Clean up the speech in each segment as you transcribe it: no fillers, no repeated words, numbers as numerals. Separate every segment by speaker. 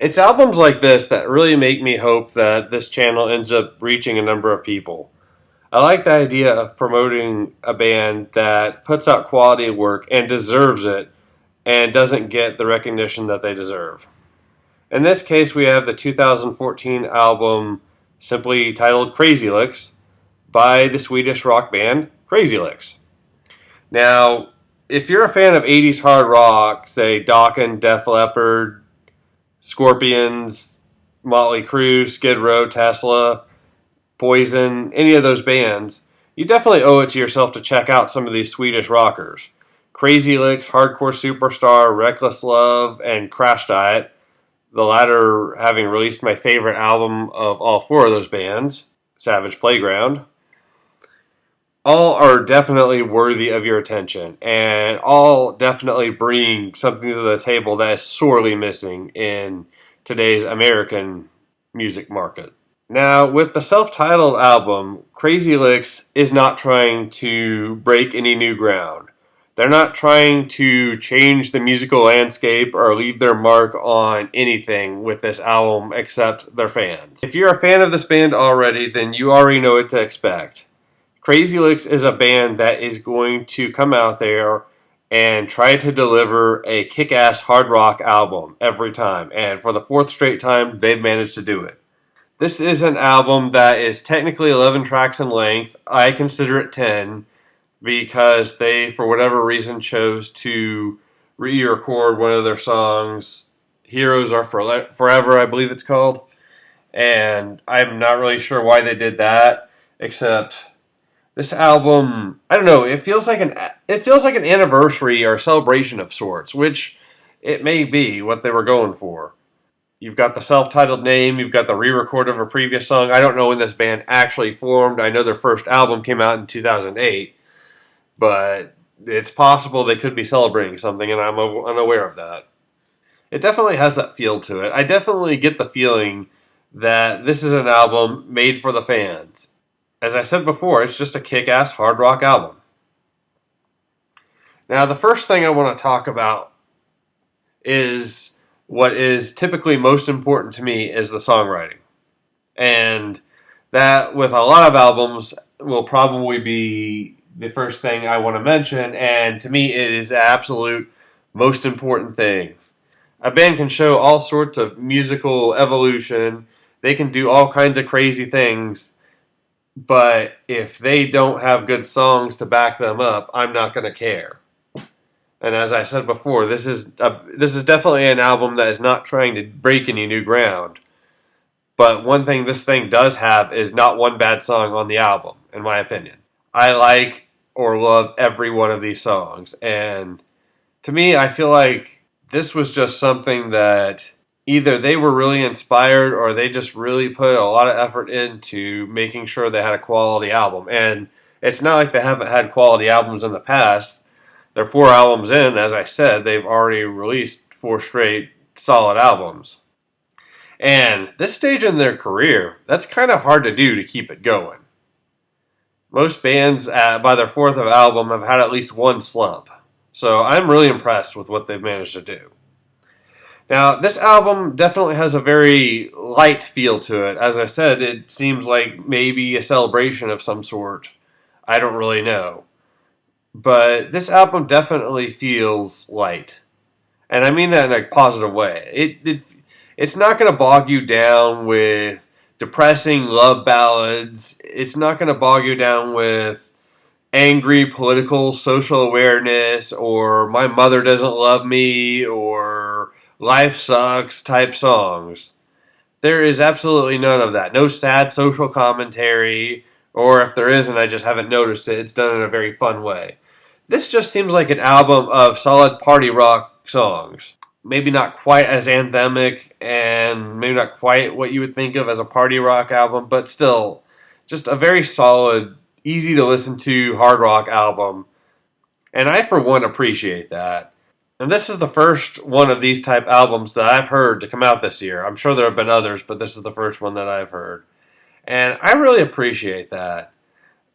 Speaker 1: It's albums like this that really make me hope that this channel ends up reaching a number of people. I like the idea of promoting a band that puts out quality work and deserves it and doesn't get the recognition that they deserve. In this case, we have the 2014 album simply titled Crazy Lixx by the Swedish rock band Crazy Lixx. Now, if you're a fan of 80s hard rock, say Dokken, Def Leppard, Scorpions, Motley Crue, Skid Row, Tesla, Poison, any of those bands, you definitely owe it to yourself to check out some of these Swedish rockers. Crazy Lixx, Hardcore Superstar, Reckless Love, and Crash Diet, the latter having released my favorite album of all four of those bands, Savage Playground. All are definitely worthy of your attention, and all definitely bring something to the table that is sorely missing in today's American music market. Now, with the self-titled album, Crazy Lixx is not trying to break any new ground. They're not trying to change the musical landscape or leave their mark on anything with this album except their fans. If you're a fan of this band already, then you already know what to expect. Crazy Lixx is a band that is going to come out there and try to deliver a kick-ass hard rock album every time. And for the fourth straight time, they've managed to do it. This is an album that is technically 11 tracks in length. I consider it 10 because they, for whatever reason, chose to re-record one of their songs, Heroes Are Forever, I believe it's called. And I'm not really sure why they did that, except this album, I don't know, it feels like an anniversary or celebration of sorts, which it may be what they were going for. You've got the self-titled name, you've got the re-record of a previous song. I don't know when this band actually formed. I know their first album came out in 2008, but it's possible they could be celebrating something, and I'm unaware of that. It definitely has that feel to it. I definitely get the feeling that this is an album made for the fans. As I said before, it's just a kick-ass hard rock album. Now, the first thing I want to talk about is what is typically most important to me is the songwriting. And that, with a lot of albums, will probably be the first thing I want to mention. And to me, it is the absolute most important thing. A band can show all sorts of musical evolution. They can do all kinds of crazy things. But if they don't have good songs to back them up, I'm not going to care. And as I said before, this is definitely an album that is not trying to break any new ground. But one thing this thing does have is not one bad song on the album, in my opinion. I like or love every one of these songs. And to me, I feel like this was just something that either they were really inspired or they just really put a lot of effort into making sure they had a quality album. And it's not like they haven't had quality albums in the past. They're 4 albums in, as I said, they've already released 4 straight solid albums. And this stage in their career, that's kind of hard to do to keep it going. Most bands, by their 4th album, have had at least one slump. So I'm really impressed with what they've managed to do. Now, this album definitely has a very light feel to it. As I said, it seems like maybe a celebration of some sort. I don't really know. But this album definitely feels light. And I mean that in a positive way. It's not going to bog you down with depressing love ballads. It's not going to bog you down with angry political social awareness or my mother doesn't love me or life sucks type songs. There is absolutely none of that. No sad social commentary, or if there is and I just haven't noticed it, it's done in a very fun way. This just seems like an album of solid party rock songs. Maybe not quite as anthemic and maybe not quite what you would think of as a party rock album, but still just a very solid, easy to listen to hard rock album. And I, for one, appreciate that. And this is the first one of these type albums that I've heard to come out this year. I'm sure there have been others, but this is the first one that I've heard. And I really appreciate that.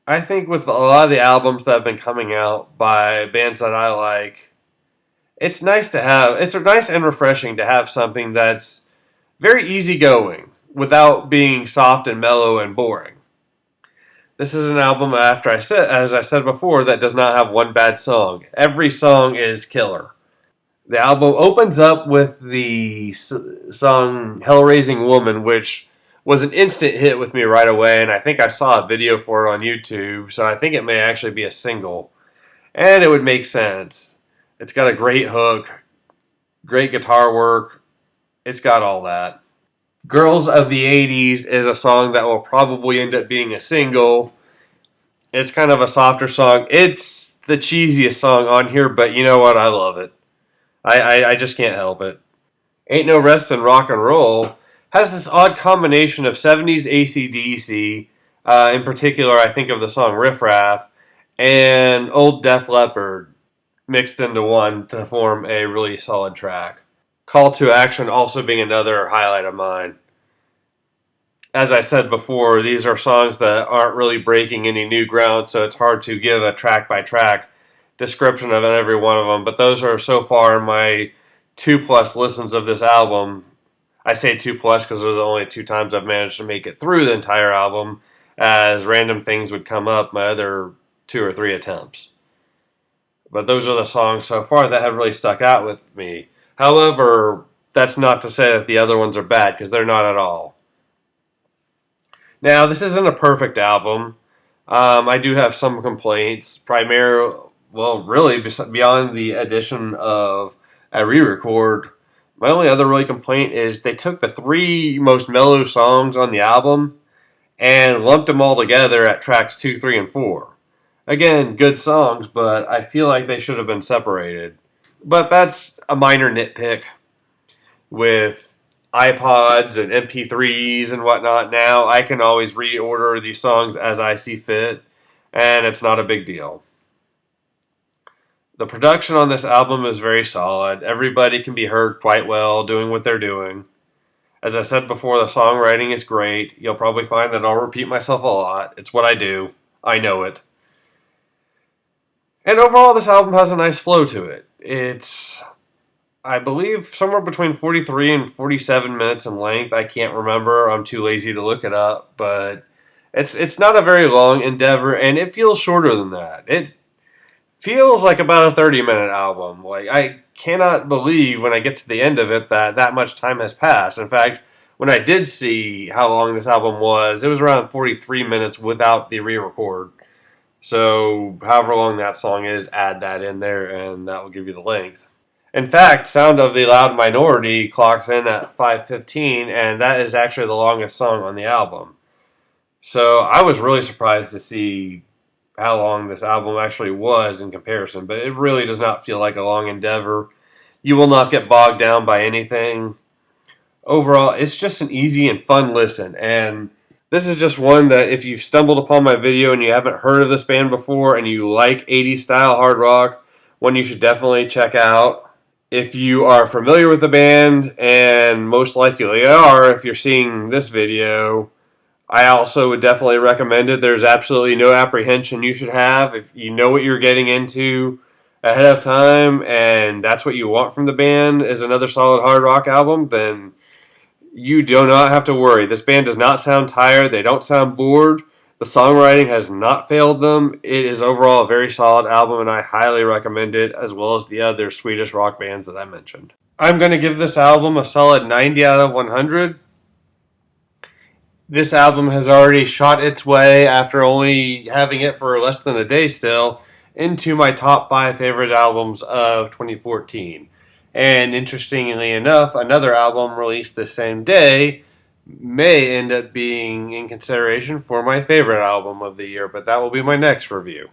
Speaker 1: I think with a lot of the albums that have been coming out by bands that I like, it's nice and refreshing to have something that's very easygoing without being soft and mellow and boring. This is an album, as I said before, that does not have one bad song. Every song is killer. The album opens up with the song Hell Raising Woman, which was an instant hit with me right away, and I think I saw a video for it on YouTube, so I think it may actually be a single. And it would make sense. It's got a great hook, great guitar work, it's got all that. Girls of the 80s is a song that will probably end up being a single. It's kind of a softer song. It's the cheesiest song on here, but you know what? I love it. I just can't help it. Ain't No Rest in Rock and Roll has this odd combination of 70s AC/DC. In particular, I think of the song Riff Raff and old Def Leppard mixed into one to form a really solid track. Call to Action also being another highlight of mine. As I said before, these are songs that aren't really breaking any new ground, so it's hard to give a track by track description of every one of them. But those are so far my 2+ listens of this album. I say 2+ because there's only 2 times I've managed to make it through the entire album, as random things would come up my other 2 or 3 attempts. But those are the songs so far that have really stuck out with me. However, that's not to say that the other ones are bad, because they're not at all. Now, this isn't a perfect album. I do have some complaints, really beyond the addition of a re-record. My only other really complaint is they took the 3 most mellow songs on the album and lumped them all together at tracks 2, 3, and 4. Again, good songs, but I feel like they should have been separated. But that's a minor nitpick. With iPods and MP3s and whatnot now, I can always reorder these songs as I see fit, and it's not a big deal. The production on this album is very solid. Everybody can be heard quite well doing what they're doing. As I said before, the songwriting is great. You'll probably find that I'll repeat myself a lot. It's what I do. I know it. And overall, this album has a nice flow to it. It's, I believe, somewhere between 43 and 47 minutes in length. I can't remember. I'm too lazy to look it up. But it's not a very long endeavor, and it feels shorter than that. It feels like about a 30-minute album. Like, I cannot believe when I get to the end of it that much time has passed. In fact, when I did see how long this album was, it was around 43 minutes without the re-record. So, however long that song is, add that in there, and that will give you the length. In fact, Sound of the Loud Minority clocks in at 5:15, and that is actually the longest song on the album. So, I was really surprised to see how long this album actually was in comparison, but it really does not feel like a long endeavor. You will not get bogged down by anything. Overall, it's just an easy and fun listen, and this is just one that if you've stumbled upon my video and you haven't heard of this band before and you like 80s style hard rock, one you should definitely check out. If you are familiar with the band, and most likely are if you're seeing this video, I also would definitely recommend it. There's absolutely no apprehension you should have. If you know what you're getting into ahead of time and that's what you want from the band is another solid hard rock album, then you do not have to worry. This band does not sound tired. They don't sound bored. The songwriting has not failed them. It is overall a very solid album, and I highly recommend it, as well as the other Swedish rock bands that I mentioned. I'm going to give this album a solid 90 out of 100. This album has already shot its way, after only having it for less than a day still, into my top 5 favorite albums of 2014. And interestingly enough, another album released the same day may end up being in consideration for my favorite album of the year, but that will be my next review.